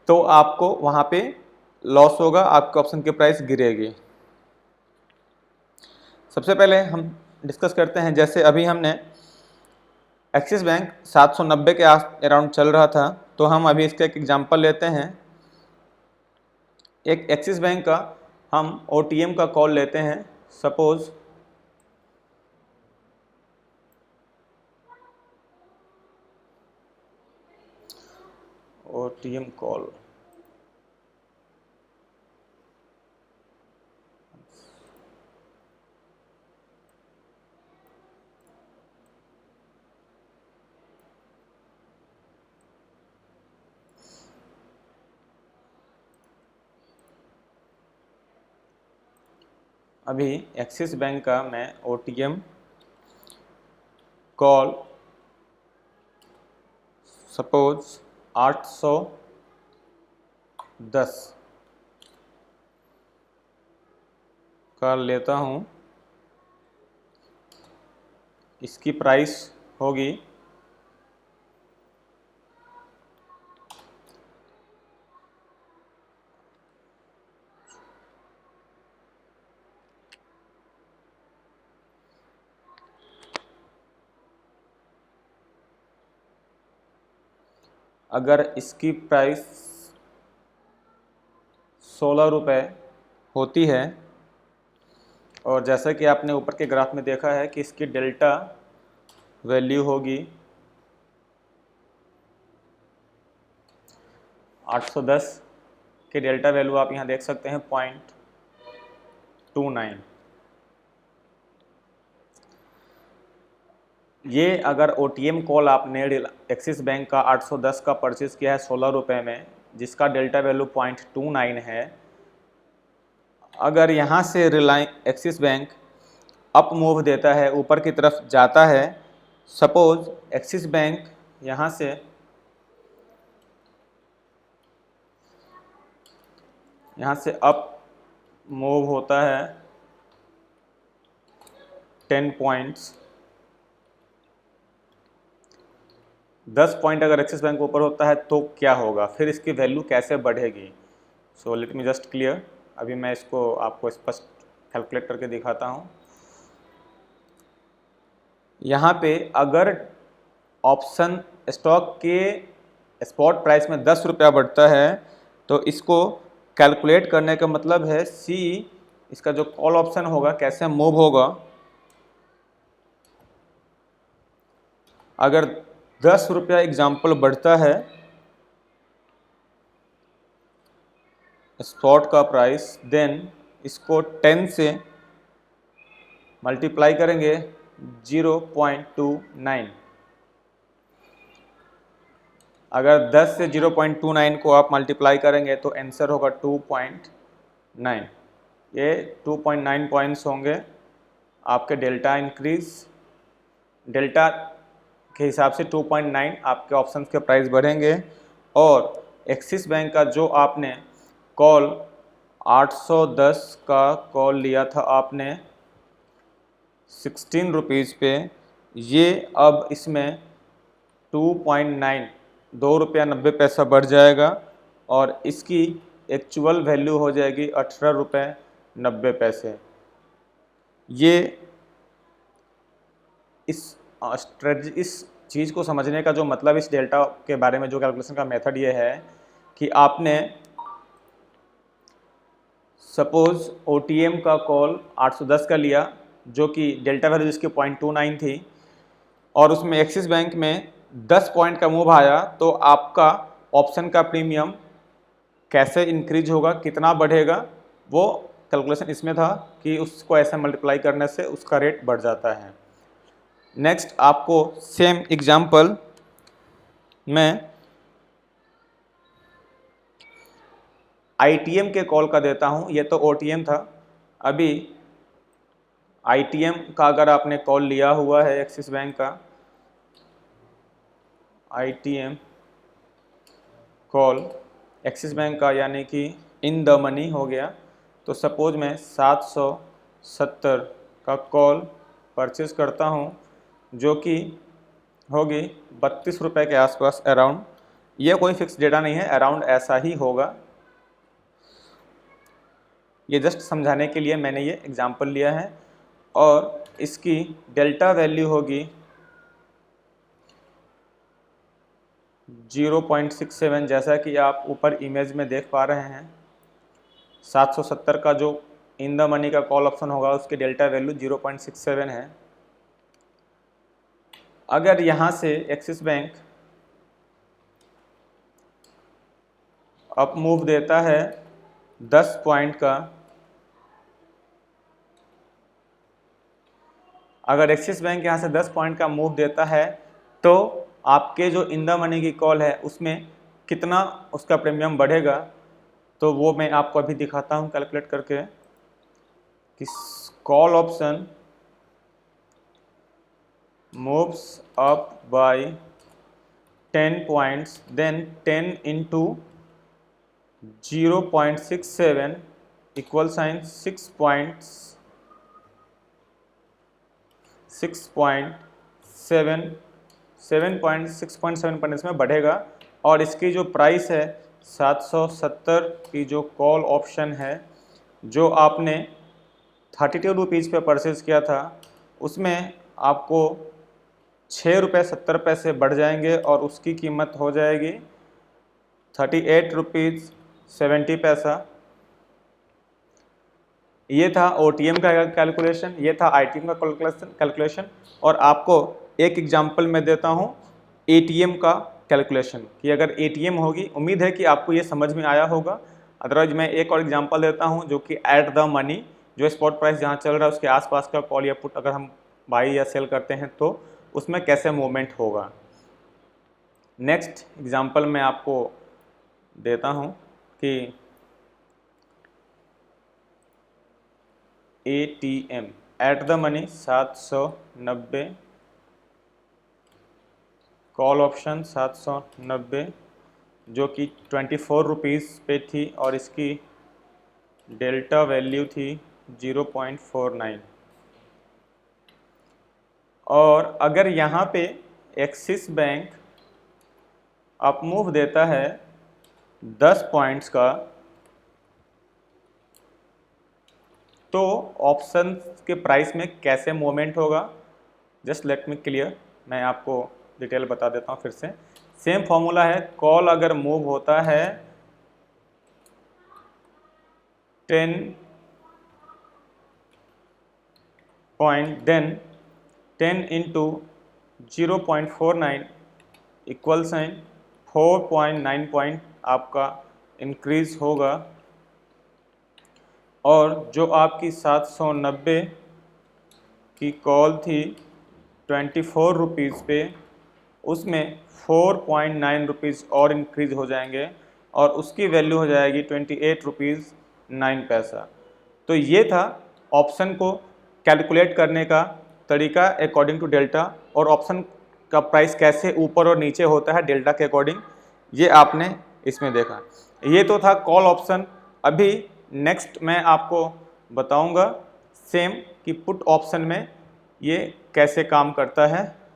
तो आपको वहाँ पे लॉस होगा, आपके ऑप्शन की प्राइस गिरेगी। सबसे पहले हम डिस्कस करते हैं, जैसे अभी हमने एक्सिस बैंक 790 के अराउंड चल रहा था, तो हम अभी इसका एक एग्जांपल लेते हैं। एक एक्सिस बैंक का हम ओटीएम का कॉल लेते हैं। सपोज ओटीएम कॉल, अभी एक्सिस बैंक का मैं ओटीएम कॉल सपोज 810 का लेता हूँ। इसकी प्राइस होगी अगर इसकी प्राइस 16 रुपये होती है, और जैसा कि आपने ऊपर के ग्राफ में देखा है कि इसकी डेल्टा वैल्यू होगी 810 की डेल्टा वैल्यू आप यहाँ देख सकते हैं 0.29। ये अगर ओटीएम कॉल आपने एक्सिस बैंक का 810 का परचेज किया है 16 रुपये में, जिसका डेल्टा वैल्यू 0.29 है, अगर यहाँ से Reliance axis bank up move देता है, ऊपर की तरफ जाता है, सपोज एक्सिस बैंक यहाँ से अप मूव होता है 10 पॉइंट्स, 10 पॉइंट अगर एक्सिस बैंक ऊपर होता है तो क्या होगा, फिर इसकी वैल्यू कैसे बढ़ेगी। So let me just clear. अभी मैं इसको आपको स्पष्ट कैलकुलेट करके दिखाता हूँ। यहाँ पे अगर ऑप्शन स्टॉक के स्पॉट प्राइस में 10 रुपया बढ़ता है तो इसको कैलकुलेट करने का मतलब है सी, इसका जो कॉल ऑप्शन होगा कैसे मूव होगा। अगर 10 रुपया एग्जाम्पल बढ़ता है स्पॉट का प्राइस, देन इसको 10 से मल्टीप्लाई करेंगे 0.29। अगर 10 से 0.29 को आप मल्टीप्लाई करेंगे तो आंसर होगा 2.9। ये 2.9 पॉइंट्स होंगे आपके डेल्टा इंक्रीज। डेल्टा के हिसाब से 2.9 आपके ऑप्शंस के प्राइस बढ़ेंगे। और एक्सिस बैंक का जो आपने कॉल 810 का कॉल लिया था आपने 16 रुपीज़ पे, ये अब इसमें 2.9 ₹2.90 बढ़ जाएगा और इसकी एक्चुअल वैल्यू हो जाएगी ₹18.90। ये इस चीज़ को समझने का जो मतलब, इस डेल्टा के बारे में जो कैलकुलेशन का मेथड ये है कि आपने सपोज OTM का कॉल 810 का लिया जो कि डेल्टा वैल्यू जिसकी 0.29 थी, और उसमें एक्सिस बैंक में 10 पॉइंट का मूव आया, तो आपका ऑप्शन का प्रीमियम कैसे इंक्रीज होगा, कितना बढ़ेगा, वो कैलकुलेशन इसमें था कि उसको ऐसे मल्टीप्लाई करने से उसका रेट बढ़ जाता है। नेक्स्ट आपको सेम एग्जाम्पल मैं ITM के कॉल का देता हूँ। ये तो OTM था। अभी ITM का अगर आपने कॉल लिया हुआ है एक्सिस बैंक का, ITM कॉल एक्सिस बैंक का यानी कि इन द मनी हो गया, तो सपोज मैं 770 का कॉल परचेज करता हूँ जो कि होगी 32 रुपये के आसपास अराउंड। ये कोई फिक्स डेटा नहीं है, अराउंड ऐसा ही होगा। ये जस्ट समझाने के लिए मैंने ये एग्जाम्पल लिया है। और इसकी डेल्टा वैल्यू होगी 0.67, जैसा कि आप ऊपर इमेज में देख पा रहे हैं। 770 का जो इन द मनी का कॉल ऑप्शन होगा उसकी डेल्टा वैल्यू 0.67 है। अगर यहाँ से एक्सिस बैंक अप मूव देता है 10 पॉइंट का, अगर एक्सिस बैंक यहाँ से 10 पॉइंट का मूव देता है तो आपके जो इन द मनी की कॉल है उसमें कितना उसका प्रीमियम बढ़ेगा, तो वो मैं आपको अभी दिखाता हूँ कैलकुलेट करके कि call option moves up by 10 points, then 10 into 0.67 equal sign 6.7 point इसमें बढ़ेगा। और इसकी जो प्राइस है 770 की जो कॉल ऑप्शन है जो आपने 32 रुपीज़ पे परचेज़ किया था, उसमें आपको 6 रुपये 70 पैसे बढ़ जाएंगे और उसकी कीमत हो जाएगी 38 रुपीज़ 70 पैसा। ये था OTM का कैलकुलेशन, ये था ITM का कैलकुलेशन। और आपको एक एग्जांपल मैं देता हूँ ATM का कैलकुलेशन, कि अगर ATM होगी, उम्मीद है कि आपको ये समझ में आया होगा। अदरवाइज मैं एक और एग्जांपल देता हूँ जो कि एट द मनी, जो स्पॉट प्राइस जहाँ चल रहा है उसके आसपास का कॉल या पुट अगर हम बाई या सेल करते हैं तो उसमें कैसे मूवमेंट होगा। नेक्स्ट एग्जांपल मैं आपको देता हूँ कि ATM at the money 790, call option 790 जो कि 24 रुपीज़ पे थी और इसकी डेल्टा वैल्यू थी 0.49। और अगर यहाँ पे एक्सिस बैंक अप मूव देता है 10 पॉइंट्स का, तो ऑप्शन के प्राइस में कैसे मूवमेंट होगा, जस्ट लेट मी क्लियर, मैं आपको डिटेल बता देता हूँ फिर से। सेम फॉर्मूला है, कॉल अगर मूव होता है 10 point, then 10 into 0.49 equal sign 4.9 point आपका इंक्रीज होगा। और जो आपकी 790 की कॉल थी 24 रुपीज़ पे, उसमें 4.9 रुपीज़ और इंक्रीज हो जाएंगे और उसकी वैल्यू हो जाएगी 28 रुपीज़ 9 पैसा। तो ये था ऑप्शन को कैलकुलेट करने का तरीका अकॉर्डिंग टू डेल्टा, और ऑप्शन का प्राइस कैसे ऊपर और नीचे होता है डेल्टा के अकॉर्डिंग, ये आपने इसमें देखा। ये तो था कॉल ऑप्शन। अभी नेक्स्ट मैं आपको बताऊंगा सेम कि पुट ऑप्शन में ये कैसे काम करता है।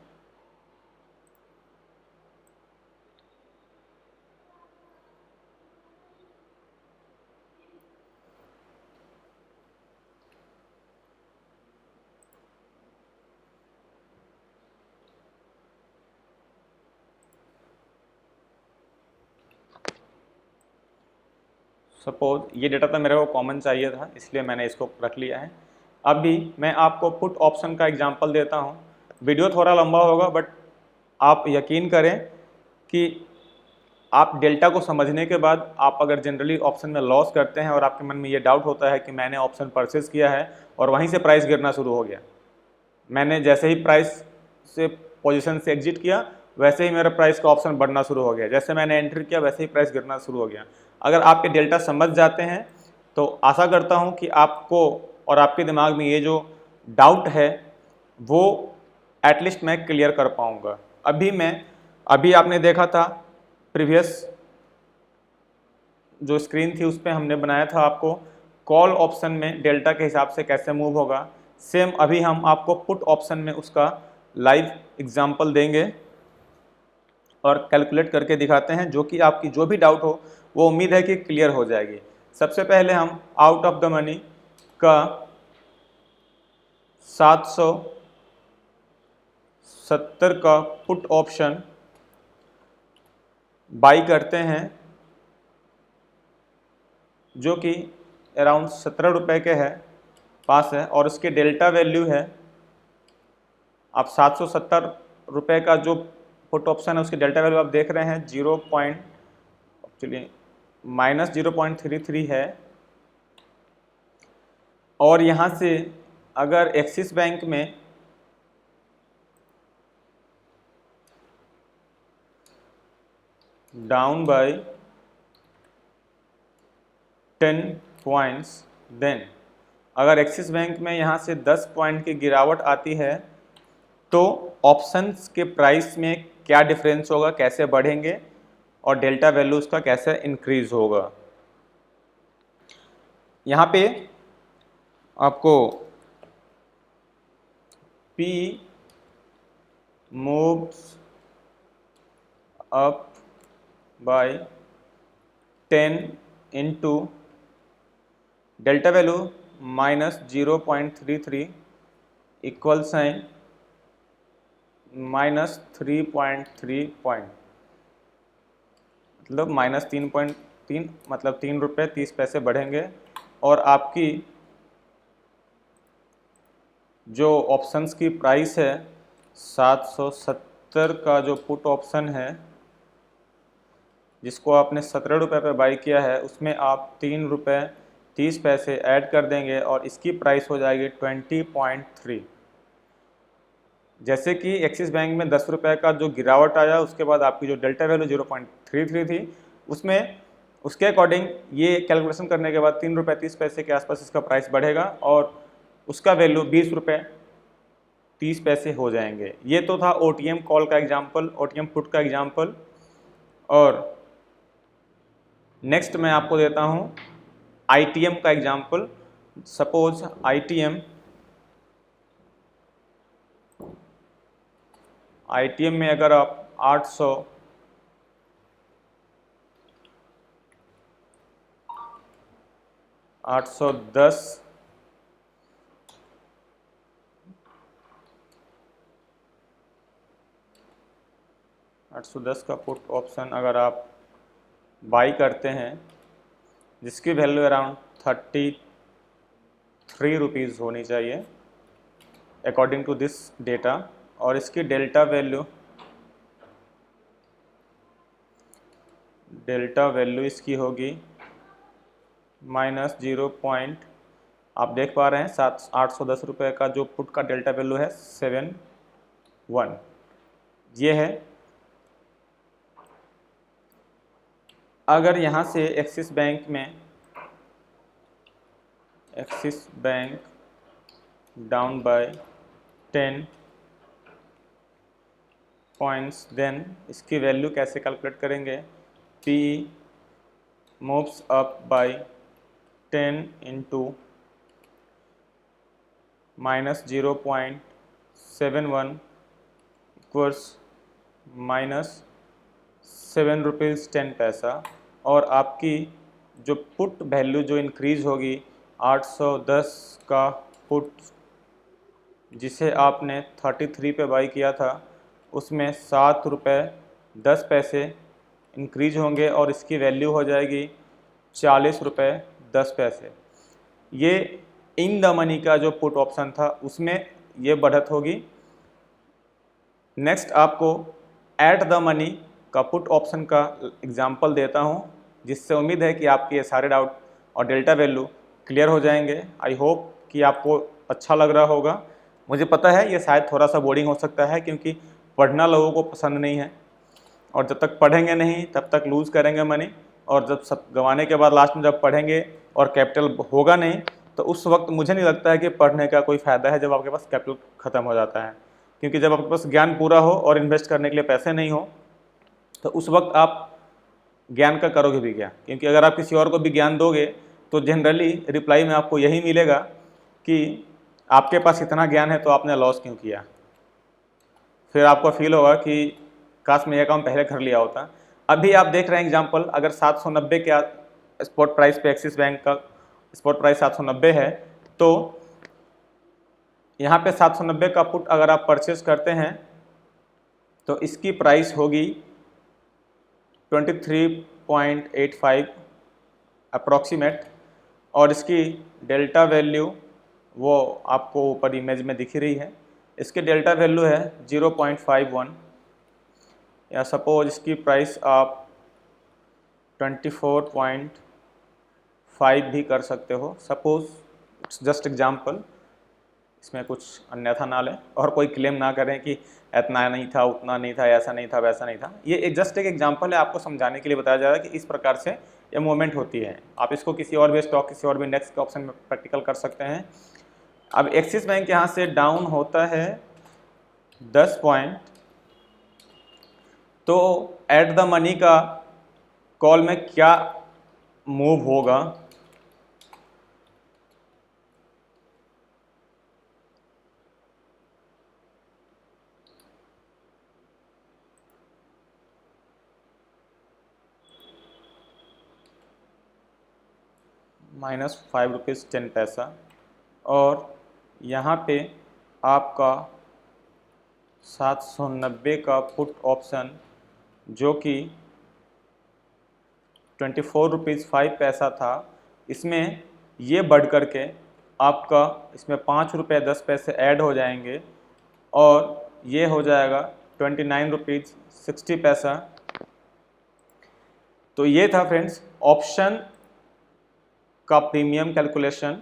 सपोज ये डेटा तो मेरे को कॉमन चाहिए था, इसलिए मैंने इसको रख लिया है। अभी मैं आपको पुट ऑप्शन का एग्जांपल देता हूँ। वीडियो थोड़ा लंबा होगा, बट आप यकीन करें कि आप डेल्टा को समझने के बाद आप अगर जनरली ऑप्शन में लॉस करते हैं और आपके मन में ये डाउट होता है कि मैंने ऑप्शन परचेज किया है और वहीं से प्राइस गिरना शुरू हो गया, मैंने जैसे ही प्राइस से पोजीशन से एग्जिट किया वैसे ही मेरा प्राइस का ऑप्शन बढ़ना शुरू हो गया, जैसे मैंने एंट्री किया वैसे ही प्राइस गिरना शुरू हो गया। अगर आपके डेल्टा समझ जाते हैं तो आशा करता हूं कि आपको और आपके दिमाग में ये जो डाउट है वो एटलीस्ट मैं क्लियर कर पाऊंगा। अभी आपने देखा था प्रीवियस जो स्क्रीन थी उस पर हमने बनाया था आपको कॉल ऑप्शन में डेल्टा के हिसाब से कैसे मूव होगा। सेम अभी हम आपको पुट ऑप्शन में उसका लाइव एग्जांपल देंगे और कैलकुलेट करके दिखाते हैं, जो कि आपकी जो भी डाउट हो वो उम्मीद है कि क्लियर हो जाएगी। सबसे पहले हम आउट ऑफ द मनी का 770 का पुट ऑप्शन बाई करते हैं, जो कि अराउंड 17 रुपये के है पास है, और उसके डेल्टा वैल्यू है, आप 770 रुपये का जो पुट ऑप्शन है उसकी डेल्टा वैल्यू आप देख रहे हैं -0.33 है। और यहाँ से अगर एक्सिस बैंक में डाउन बाय 10 पॉइंट्स, देन अगर एक्सिस बैंक में यहाँ से 10 पॉइंट की गिरावट आती है तो ऑप्शंस के प्राइस में क्या डिफरेंस होगा, कैसे बढ़ेंगे और डेल्टा वैल्यू उसका कैसे इंक्रीज होगा। यहाँ पे आपको P moves up by 10 into delta value -0.33 equal sign -3.3 point, मतलब -3.3, मतलब 3 रुपये 30 पैसे बढ़ेंगे। और आपकी जो ऑप्शंस की प्राइस है 770 का जो पुट ऑप्शन है जिसको आपने 17 रुपये पे बाई किया है, उसमें आप 3 रुपये 30 पैसे ऐड कर देंगे और इसकी प्राइस हो जाएगी 20.3। जैसे कि एक्सिस बैंक में 10 रुपये का जो गिरावट आया उसके बाद आपकी जो डेल्टा वैल्यू 0.33 थी, उसमें उसके अकॉर्डिंग ये कैलकुलेशन करने के बाद 3 रुपये 30 पैसे के आसपास इसका प्राइस बढ़ेगा और उसका वैल्यू 20 रुपये 30 पैसे हो जाएंगे। ये तो था OTM कॉल का एग्जाम्पल, OTM पुट का एग्जाम्पल। और नेक्स्ट मैं आपको देता हूँ ITM का एग्जाम्पल। सपोज ITM में अगर आप 810 का पुट ऑप्शन अगर आप बाई करते हैं, जिसकी वैल्यू अराउंड 33 रुपीज़ होनी चाहिए अकॉर्डिंग टू दिस डेटा, और इसकी डेल्टा वैल्यू इसकी होगी -0. आप देख पा रहे हैं 810 रुपये का जो पुट का डेल्टा वैल्यू है 71 ये है। अगर यहाँ से Axis bank down by 10 points, then इसकी वैल्यू कैसे कैलकुलेट करेंगे? P moves up by 10 into -0.71 equals -7 rupees 10 पैसा। और आपकी जो पुट वैल्यू जो इंक्रीज होगी 810 का पुट जिसे आपने 33 पे बाई किया था, उसमें 7 रुपये 10 पैसे इंक्रीज होंगे और इसकी वैल्यू हो जाएगी 40 रुपये 10 पैसे। ये इन द मनी का जो पुट ऑप्शन था उसमें ये बढ़त होगी। नेक्स्ट आपको एट द मनी का पुट ऑप्शन का एग्जांपल देता हूं, जिससे उम्मीद है कि आपके ये सारे डाउट और डेल्टा वैल्यू क्लियर हो जाएंगे। आई होप कि आपको अच्छा लग रहा होगा। मुझे पता है ये शायद थोड़ा सा बोरिंग हो सकता है, क्योंकि पढ़ना लोगों को पसंद नहीं है, और जब तक पढ़ेंगे नहीं तब तक लूज़ करेंगे मनी, और जब सब गंवाने के बाद लास्ट में जब पढ़ेंगे और कैपिटल होगा नहीं, तो उस वक्त मुझे नहीं लगता है कि पढ़ने का कोई फ़ायदा है जब आपके पास कैपिटल ख़त्म हो जाता है। क्योंकि जब आपके पास ज्ञान पूरा हो और इन्वेस्ट करने के लिए पैसे नहीं हो, तो उस वक्त आप ज्ञान का करोगे भी क्या? क्योंकि अगर आप किसी और को भी ज्ञान दोगे तो जनरली रिप्लाई में आपको यही मिलेगा कि आपके पास इतना ज्ञान है तो आपने लॉस क्यों किया। फिर आपको फील होगा कि काश मैं यह काम पहले कर लिया होता। अभी आप देख रहे हैं एग्जांपल, अगर 790 के स्पॉट प्राइस पे एक्सिस बैंक का स्पॉट प्राइस 790 है, तो यहाँ पे 790 का पुट अगर आप परचेज करते हैं तो इसकी प्राइस होगी 23.85 अप्रॉक्सीमेट, और इसकी डेल्टा वैल्यू वो आपको ऊपर इमेज में दिख रही है। इसकी डेल्टा वैल्यू है 0.51, या सपोज इसकी प्राइस आप 24.5 भी कर सकते हो। सपोज जस्ट एग्जांपल, इसमें कुछ अन्यथा ना लें और कोई क्लेम ना करें कि इतना नहीं था, उतना नहीं था, ऐसा नहीं था, वैसा नहीं था। ये जस्ट एक एग्जांपल है, आपको समझाने के लिए बताया जा रहा है कि इस प्रकार से ये मूवमेंट होती है। आप इसको किसी और भी स्टॉक, किसी और भी इंडेक्स के ऑप्शन में प्रैक्टिकल कर सकते हैं। अब एक्सिस बैंक यहाँ से डाउन होता है 10 पॉइंट, तो एट द मनी का कॉल में क्या मूव होगा? -5 रुपीज़ 10 पैसा, और यहाँ पे आपका 790 का पुट ऑप्शन जो कि 24 रुपीज़ 5 पैसा था, इसमें ये बढ़ करके आपका इसमें 5 रुपये 10 पैसे ऐड हो जाएंगे और ये हो जाएगा 29 रुपीज़ 60 पैसा। तो ये था फ्रेंड्स ऑप्शन का प्रीमियम कैलकुलेशन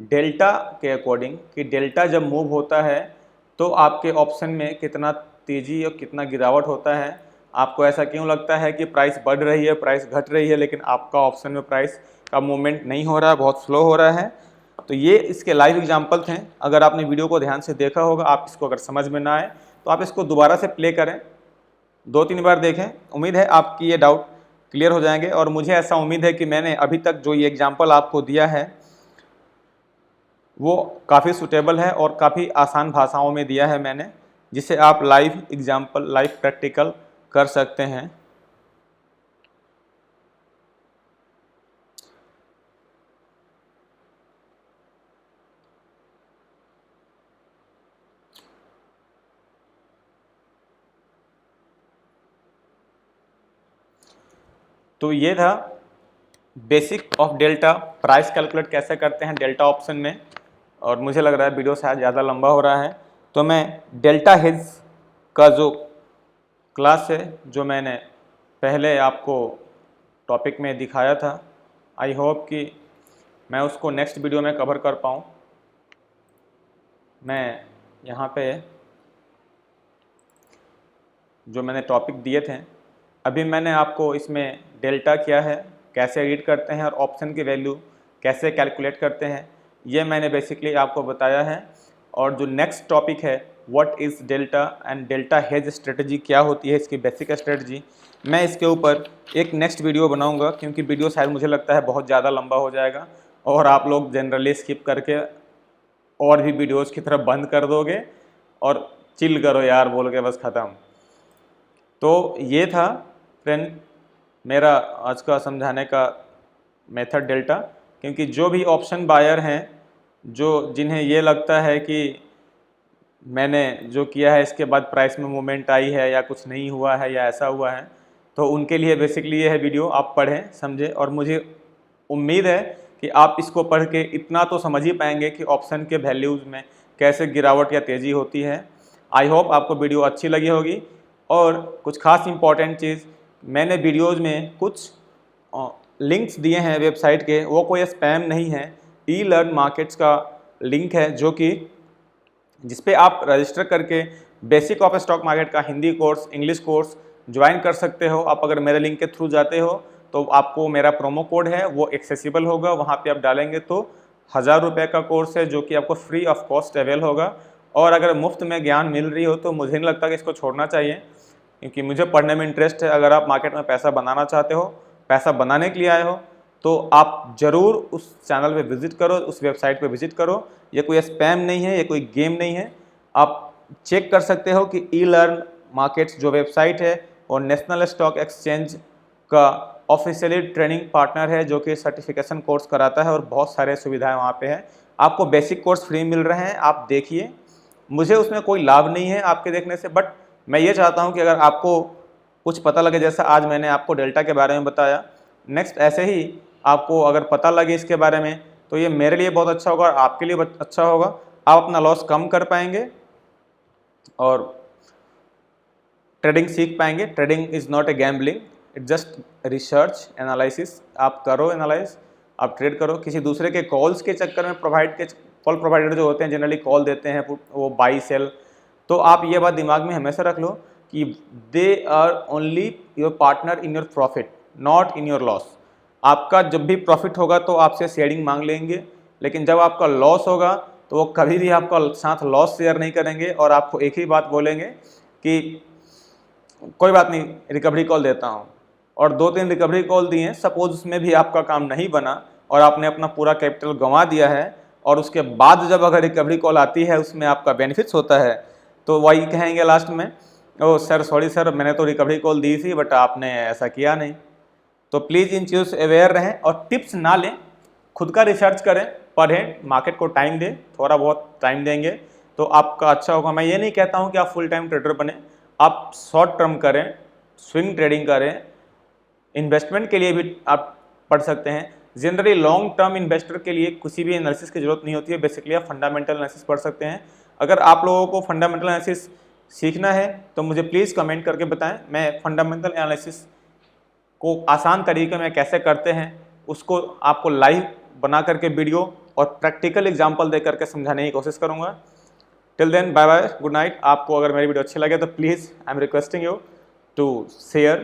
डेल्टा के अकॉर्डिंग, कि डेल्टा जब मूव होता है तो आपके ऑप्शन में कितना तेज़ी और कितना गिरावट होता है, आपको ऐसा क्यों लगता है कि प्राइस बढ़ रही है, प्राइस घट रही है, लेकिन आपका ऑप्शन में प्राइस का मूवमेंट नहीं हो रहा है, बहुत स्लो हो रहा है। तो ये इसके लाइव एग्जाम्पल थे। अगर आपने वीडियो को ध्यान से देखा होगा, आप इसको अगर समझ में ना आए तो आप इसको दोबारा से प्ले करें, 2-3 बार देखें। उम्मीद है आपकी ये डाउट क्लियर हो जाएंगे। और मुझे ऐसा उम्मीद है कि मैंने अभी तक जो ये एग्जाम्पल आपको दिया है वो काफ़ी सूटेबल है और काफ़ी आसान भाषाओं में दिया है मैंने, जिसे आप लाइव एग्जाम्पल, लाइव प्रैक्टिकल कर सकते हैं। तो ये था basic of delta, price calculate कैसे करते हैं डेल्टा ऑप्शन में। और मुझे लग रहा है वीडियो शायद ज़्यादा लंबा हो रहा है, तो मैं डेल्टा हेज का जो क्लास है, जो मैंने पहले आपको टॉपिक में दिखाया था, आई होप कि मैं उसको नेक्स्ट वीडियो में कवर कर पाऊँ। मैं यहाँ पे जो मैंने टॉपिक दिए थे, अभी मैंने आपको इसमें डेल्टा क्या है, कैसे रीड करते हैं और ऑप्शन की वैल्यू कैसे कैलकुलेट करते हैं, ये मैंने बेसिकली आपको बताया है। और जो नेक्स्ट टॉपिक है, what is delta and delta hedge strategy क्या होती है, इसकी बेसिक स्ट्रेटजी, मैं इसके ऊपर एक नेक्स्ट वीडियो बनाऊंगा, क्योंकि वीडियो शायद मुझे लगता है बहुत ज़्यादा लंबा हो जाएगा और आप लोग जनरली स्किप करके और भी वीडियोज़ की तरफ बंद कर दोगे और चिल करो यार बोल के बस ख़त्म। तो ये था फ्रेंड मेरा आज का समझाने का मेथड डेल्टा। क्योंकि जो भी ऑप्शन बायर हैं, जो जिन्हें ये लगता है कि मैंने जो किया है इसके बाद प्राइस में मूवमेंट आई है या कुछ नहीं हुआ है या ऐसा हुआ है, तो उनके लिए बेसिकली ये है वीडियो, आप पढ़ें समझें। और मुझे उम्मीद है कि आप इसको पढ़ के इतना तो समझ ही पाएंगे कि ऑप्शन के वैल्यूज़ में कैसे गिरावट या तेज़ी होती है। आई होप आपको वीडियो अच्छी लगी होगी। और कुछ खास इंपॉर्टेंट चीज़, मैंने वीडियोज़ में कुछ लिंक्स दिए हैं वेबसाइट के, वो कोई स्पैम नहीं है, ई लर्न मार्केट्स का लिंक है, जो कि जिस पे आप रजिस्टर करके बेसिक ऑफ स्टॉक मार्केट का Hindi course, English course join कर सकते हो। आप अगर मेरे लिंक के थ्रू जाते हो तो आपको मेरा प्रोमो कोड है वो एक्सेसिबल होगा, वहाँ पे आप डालेंगे तो 1000 रुपये का कोर्स है जो कि आपको फ्री ऑफ कॉस्ट अवेल होगा। और अगर मुफ्त में ज्ञान मिल रही हो तो मुझे नहीं लगता कि इसको छोड़ना चाहिए, क्योंकि मुझे पढ़ने में इंटरेस्ट है। अगर आप मार्केट में पैसा बनाना चाहते हो, पैसा बनाने के लिए आए हो, तो आप ज़रूर उस चैनल पे विज़िट करो, उस वेबसाइट पे विज़िट करो। ये कोई स्पैम नहीं है, ये कोई गेम नहीं है। आप चेक कर सकते हो कि ई लर्न मार्केट्स जो वेबसाइट है और नेशनल स्टॉक एक्सचेंज का ऑफिशियली ट्रेनिंग पार्टनर है, जो कि सर्टिफिकेशन कोर्स कराता है और बहुत सारे सुविधाएं वहाँ पे हैं। आपको बेसिक कोर्स फ्री मिल रहे हैं, आप देखिए। मुझे उसमें कोई लाभ नहीं है आपके देखने से, बट मैं ये चाहता हूँ कि अगर आपको कुछ पता लगे, जैसा आज मैंने आपको डेल्टा के बारे में बताया, नेक्स्ट ऐसे ही आपको अगर पता लगे इसके बारे में, तो ये मेरे लिए बहुत अच्छा होगा और आपके लिए अच्छा होगा। आप अपना लॉस कम कर पाएंगे और ट्रेडिंग सीख पाएंगे। Trading is not a gambling, it's just research analysis. आप करो एनालाइज, आप ट्रेड करो। किसी दूसरे के कॉल्स के चक्कर में कॉल प्रोवाइडर जो होते हैं जनरली कॉल देते हैं वो बाई सेल, तो आप ये बात दिमाग में हमेशा रख लो कि they are only your partner in your profit, not in your loss. आपका जब भी प्रॉफिट होगा तो आपसे शेयरिंग मांग लेंगे, लेकिन जब आपका लॉस होगा तो वो कभी भी आपका साथ लॉस शेयर नहीं करेंगे और आपको एक ही बात बोलेंगे कि कोई बात नहीं, रिकवरी कॉल देता हूँ। और 2-3 रिकवरी कॉल दिए, सपोज उसमें भी आपका काम नहीं बना और आपने अपना पूरा कैपिटल गंवा दिया है, और उसके बाद जब अगर रिकवरी कॉल आती है उसमें आपका बेनिफिट्स होता है, तो वही कहेंगे लास्ट में, ओ सर सॉरी सर, मैंने तो रिकवरी कॉल दी थी बट आपने ऐसा किया नहीं। तो प्लीज़ इन चीज़ों से अवेयर रहें और टिप्स ना लें, खुद का रिसर्च करें, पढ़ें, मार्केट को टाइम दें, थोड़ा बहुत टाइम देंगे तो आपका अच्छा होगा। मैं ये नहीं कहता हूँ कि आप फुल टाइम ट्रेडर बने, आप शॉर्ट टर्म करें, स्विंग ट्रेडिंग करें, इन्वेस्टमेंट के लिए भी आप पढ़ सकते हैं। जनरली लॉन्ग टर्म इन्वेस्टर के लिए किसी भी एनालिसिस की जरूरत नहीं होती है, बेसिकली आप फंडामेंटल एनालिसिस पढ़ सकते हैं। अगर आप लोगों को फंडामेंटल एनालिसिस सीखना है तो मुझे प्लीज़ कमेंट करके बताएं, मैं फंडामेंटल एनालिसिस को आसान तरीके में कैसे करते हैं उसको आपको लाइव बना करके वीडियो और प्रैक्टिकल एग्जाम्पल दे करके समझाने की कोशिश करूँगा। Till then bye bye, good night. आपको अगर मेरी वीडियो अच्छी लगे तो please I am requesting you to share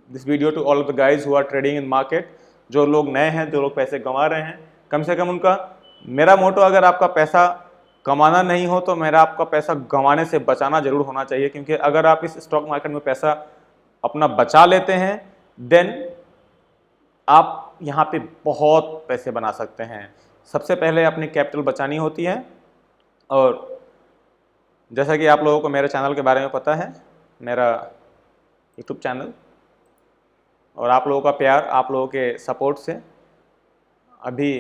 this video to all of the guys who are trading in market. जो लोग नए हैं, जो लोग पैसे कमा रहे हैं, कम से कम उनका, मेरा मोटो अगर आपका पैसा कमाना नहीं हो तो मेरा आपका पैसा गंवाने से बचाना जरूर होना चाहिए, क्योंकि अगर आप इस स्टॉक मार्केट में पैसा अपना बचा लेते हैं देन आप यहाँ पे बहुत पैसे बना सकते हैं। सबसे पहले अपनी कैपिटल बचानी होती है, और जैसा कि आप लोगों को मेरे चैनल के बारे में पता है, मेरा यूट्यूब चैनल, और आप लोगों का प्यार, आप लोगों के सपोर्ट से अभी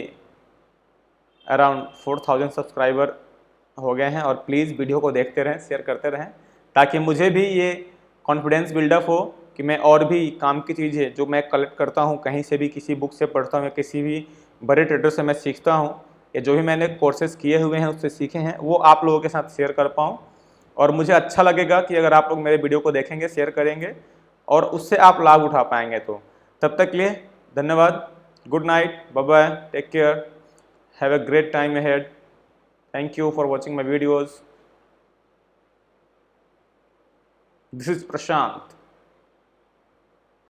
अराउंड 4000 सब्सक्राइबर हो गए हैं। और प्लीज़ वीडियो को देखते रहें, शेयर करते रहें, ताकि मुझे भी ये कॉन्फिडेंस बिल्डअप हो कि मैं और भी काम की चीज़ें जो मैं कलेक्ट करता हूँ, कहीं से भी किसी बुक से पढ़ता हूँ या किसी भी बड़े ट्रेडर से मैं सीखता हूँ, या जो भी मैंने कोर्सेज किए हुए हैं उससे सीखे हैं, वो आप लोगों के साथ शेयर कर पाऊँ। और मुझे अच्छा लगेगा कि अगर आप लोग मेरे वीडियो को देखेंगे, शेयर करेंगे और उससे आप लाभ उठा पाएंगे। तो तब तक के लिए धन्यवाद, good night, bye bye, take care, have a great time ahead, thank you for watching my videos. This is Prashant.